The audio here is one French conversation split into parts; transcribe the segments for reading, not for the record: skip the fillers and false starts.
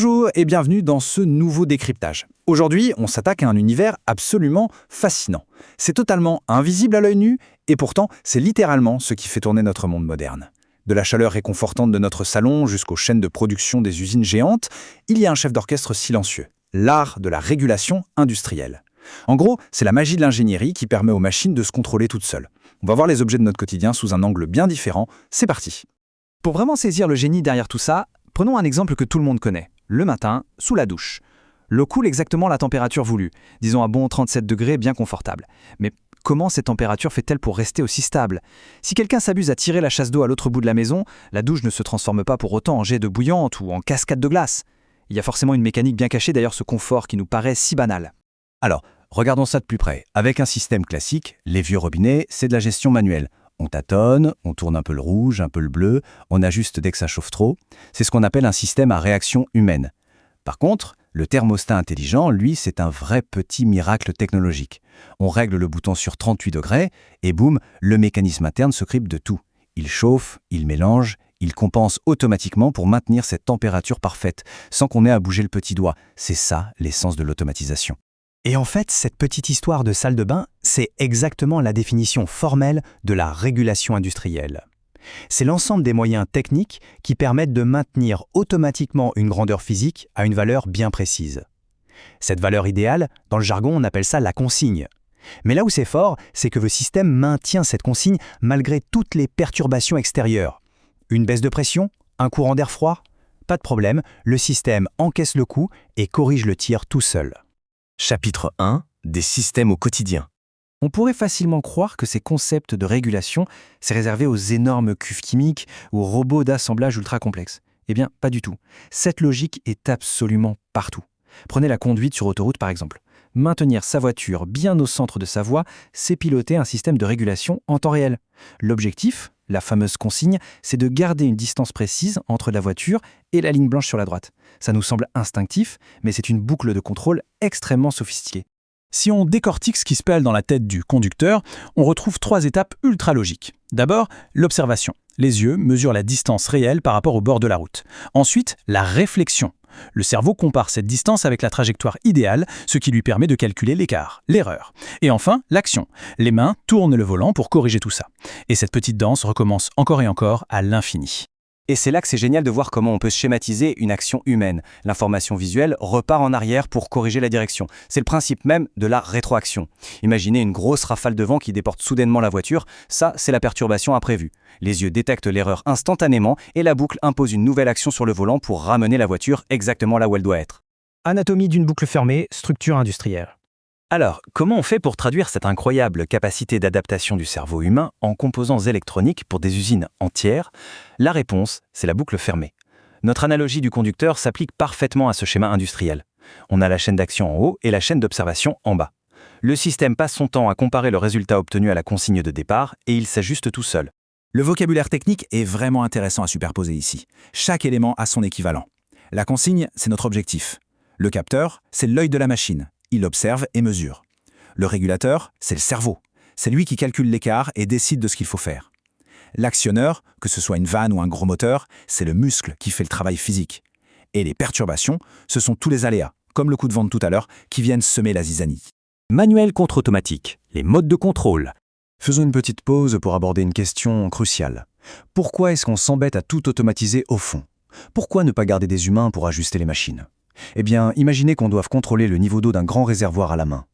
Bonjour et bienvenue dans ce nouveau décryptage. Aujourd'hui, on s'attaque à un univers absolument fascinant. C'est totalement invisible à l'œil nu et pourtant, c'est littéralement ce qui fait tourner notre monde moderne. De la chaleur réconfortante de notre salon jusqu'aux chaînes de production des usines géantes, il y a un chef d'orchestre silencieux, l'art de la régulation industrielle. En gros, c'est la magie de l'ingénierie qui permet aux machines de se contrôler toutes seules. On va voir les objets de notre quotidien sous un angle bien différent. C'est parti. Pour vraiment saisir le génie derrière tout ça, prenons un exemple que tout le monde connaît. Le matin, sous la douche. L'eau coule exactement à la température voulue, disons à bon 37 degrés bien confortable. Mais comment cette température fait-elle pour rester aussi stable? Si quelqu'un s'abuse à tirer la chasse d'eau à l'autre bout de la maison, la douche ne se transforme pas pour autant en jet d'eau bouillante ou en cascade de glace. Il y a forcément une mécanique bien cachée derrière ce confort qui nous paraît si banal. Alors, regardons ça de plus près. Avec un système classique, les vieux robinets, c'est de la gestion manuelle. On tâtonne, on tourne un peu le rouge, un peu le bleu, on ajuste dès que ça chauffe trop. C'est ce qu'on appelle un système à réaction humaine. Par contre, le thermostat intelligent, lui, c'est un vrai petit miracle technologique. On règle le bouton sur 38 degrés et boum, le mécanisme interne s'occupe de tout. Il chauffe, il mélange, il compense automatiquement pour maintenir cette température parfaite, sans qu'on ait à bouger le petit doigt. C'est ça l'essence de l'automatisation. Et en fait, cette petite histoire de salle de bain, c'est exactement la définition formelle de la régulation industrielle. C'est l'ensemble des moyens techniques qui permettent de maintenir automatiquement une grandeur physique à une valeur bien précise. Cette valeur idéale, dans le jargon, on appelle ça la consigne. Mais là où c'est fort, c'est que le système maintient cette consigne malgré toutes les perturbations extérieures. Une baisse de pression? Un courant d'air froid? Pas de problème, le système encaisse le coup et corrige le tir tout seul. Chapitre 1 – Des systèmes au quotidien. On pourrait facilement croire que ces concepts de régulation, c'est réservé aux énormes cuves chimiques ou aux robots d'assemblage ultra complexes. Eh bien, pas du tout. Cette logique est absolument partout. Prenez la conduite sur autoroute par exemple. Maintenir sa voiture bien au centre de sa voie, c'est piloter un système de régulation en temps réel. L'objectif, la fameuse consigne, c'est de garder une distance précise entre la voiture et la ligne blanche sur la droite. Ça nous semble instinctif, mais c'est une boucle de contrôle extrêmement sophistiquée. Si on décortique ce qui se passe dans la tête du conducteur, on retrouve 3 étapes ultra logiques. D'abord, l'observation. Les yeux mesurent la distance réelle par rapport au bord de la route. Ensuite, la réflexion. Le cerveau compare cette distance avec la trajectoire idéale, ce qui lui permet de calculer l'écart, l'erreur. Et enfin, l'action. Les mains tournent le volant pour corriger tout ça. Et cette petite danse recommence encore et encore à l'infini. Et c'est là que c'est génial de voir comment on peut schématiser une action humaine. L'information visuelle repart en arrière pour corriger la direction. C'est le principe même de la rétroaction. Imaginez une grosse rafale de vent qui déporte soudainement la voiture, ça c'est la perturbation imprévue. Les yeux détectent l'erreur instantanément et la boucle impose une nouvelle action sur le volant pour ramener la voiture exactement là où elle doit être. Anatomie d'une boucle fermée, structure industrielle. Alors, comment on fait pour traduire cette incroyable capacité d'adaptation du cerveau humain en composants électroniques pour des usines entières? La réponse, c'est la boucle fermée. Notre analogie du conducteur s'applique parfaitement à ce schéma industriel. On a la chaîne d'action en haut et la chaîne d'observation en bas. Le système passe son temps à comparer le résultat obtenu à la consigne de départ et il s'ajuste tout seul. Le vocabulaire technique est vraiment intéressant à superposer ici. Chaque élément a son équivalent. La consigne, c'est notre objectif. Le capteur, c'est l'œil de la machine. Il observe et mesure. Le régulateur, c'est le cerveau. C'est lui qui calcule l'écart et décide de ce qu'il faut faire. L'actionneur, que ce soit une vanne ou un gros moteur, c'est le muscle qui fait le travail physique. Et les perturbations, ce sont tous les aléas, comme le coup de vent de tout à l'heure, qui viennent semer la zizanie. Manuel contre automatique, les modes de contrôle. Faisons une petite pause pour aborder une question cruciale. Pourquoi est-ce qu'on s'embête à tout automatiser au fond? Pourquoi ne pas garder des humains pour ajuster les machines? Eh bien, imaginez qu'on doive contrôler le niveau d'eau d'un grand réservoir à la main.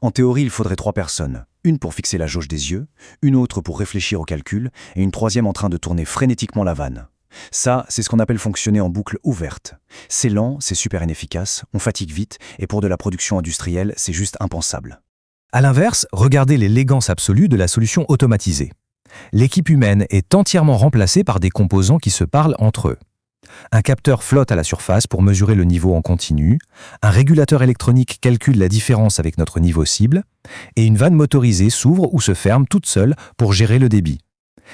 En théorie, il faudrait 3 personnes. Une pour fixer la jauge des yeux, une autre pour réfléchir au calcul, et une troisième en train de tourner frénétiquement la vanne. Ça, c'est ce qu'on appelle fonctionner en boucle ouverte. C'est lent, c'est super inefficace, on fatigue vite, et pour de la production industrielle, c'est juste impensable. À l'inverse, regardez l'élégance absolue de la solution automatisée. L'équipe humaine est entièrement remplacée par des composants qui se parlent entre eux. Un capteur flotte à la surface pour mesurer le niveau en continu, un régulateur électronique calcule la différence avec notre niveau cible, et une vanne motorisée s'ouvre ou se ferme toute seule pour gérer le débit.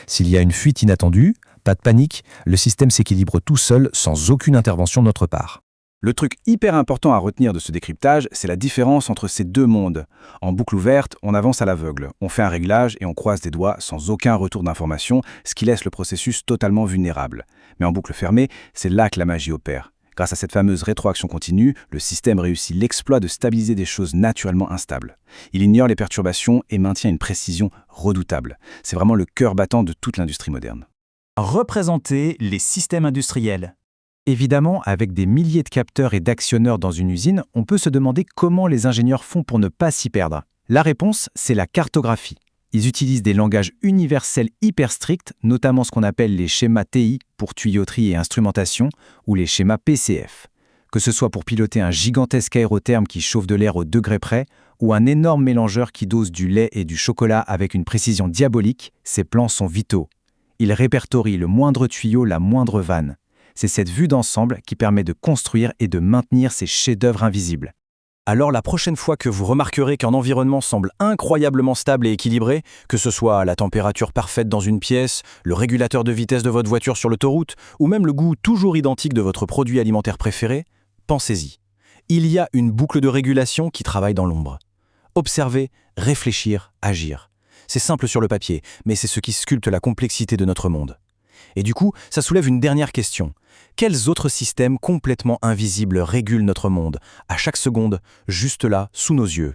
S'il y a une fuite inattendue, pas de panique, le système s'équilibre tout seul sans aucune intervention de notre part. Le truc hyper important à retenir de ce décryptage, c'est la différence entre ces deux mondes. En boucle ouverte, on avance à l'aveugle, on fait un réglage et on croise des doigts sans aucun retour d'information, ce qui laisse le processus totalement vulnérable. Mais en boucle fermée, c'est là que la magie opère. Grâce à cette fameuse rétroaction continue, le système réussit l'exploit de stabiliser des choses naturellement instables. Il ignore les perturbations et maintient une précision redoutable. C'est vraiment le cœur battant de toute l'industrie moderne. Représenter les systèmes industriels. Évidemment, avec des milliers de capteurs et d'actionneurs dans une usine, on peut se demander comment les ingénieurs font pour ne pas s'y perdre. La réponse, c'est la cartographie. Ils utilisent des langages universels hyper stricts, notamment ce qu'on appelle les schémas TI pour tuyauterie et instrumentation, ou les schémas PCF. Que ce soit pour piloter un gigantesque aérotherme qui chauffe de l'air au degré près, ou un énorme mélangeur qui dose du lait et du chocolat avec une précision diabolique, ces plans sont vitaux. Ils répertorient le moindre tuyau, la moindre vanne. C'est cette vue d'ensemble qui permet de construire et de maintenir ces chefs-d'œuvre invisibles. Alors la prochaine fois que vous remarquerez qu'un environnement semble incroyablement stable et équilibré, que ce soit la température parfaite dans une pièce, le régulateur de vitesse de votre voiture sur l'autoroute, ou même le goût toujours identique de votre produit alimentaire préféré, pensez-y. Il y a une boucle de régulation qui travaille dans l'ombre. Observer, réfléchir, agir. C'est simple sur le papier, mais c'est ce qui sculpte la complexité de notre monde. Et du coup, ça soulève une dernière question. Quels autres systèmes complètement invisibles régulent notre monde, à chaque seconde, juste là, sous nos yeux?